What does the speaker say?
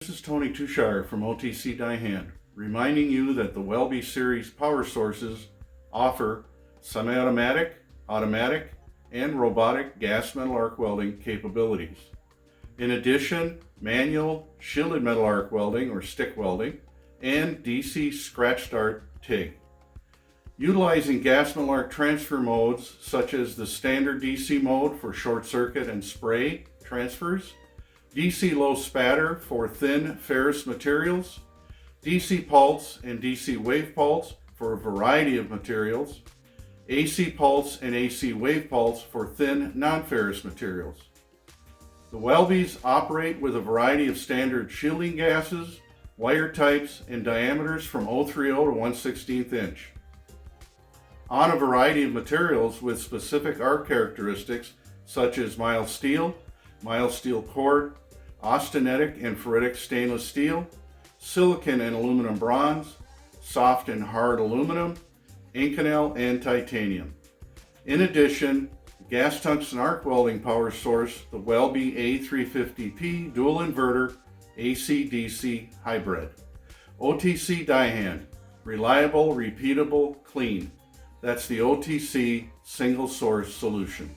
This is Tony Tushar from OTC DAIHEN, reminding you that the Welbee series power sources offer semi-automatic, automatic, and robotic gas metal arc welding capabilities. In addition, manual shielded metal arc welding or stick welding and DC scratch start TIG. Utilizing gas metal arc transfer modes such as the standard DC mode for short circuit and spray transfers, DC low spatter for thin ferrous materials, DC pulse and DC wave pulse for a variety of materials, AC pulse and AC wave pulse for thin non-ferrous materials. The Welbees operate with a variety of standard shielding gases, wire types, and diameters from 0.30 to 1/16 inch. On a variety of materials with specific arc characteristics such as mild steel cord, austenitic and ferritic stainless steel, silicon and aluminum bronze, soft and hard aluminum, Inconel, and titanium. In addition, gas tungsten arc welding power source, the Welbee A350P dual inverter AC-DC hybrid. OTC DAIHEN, reliable, repeatable, clean. That's the OTC single source solution.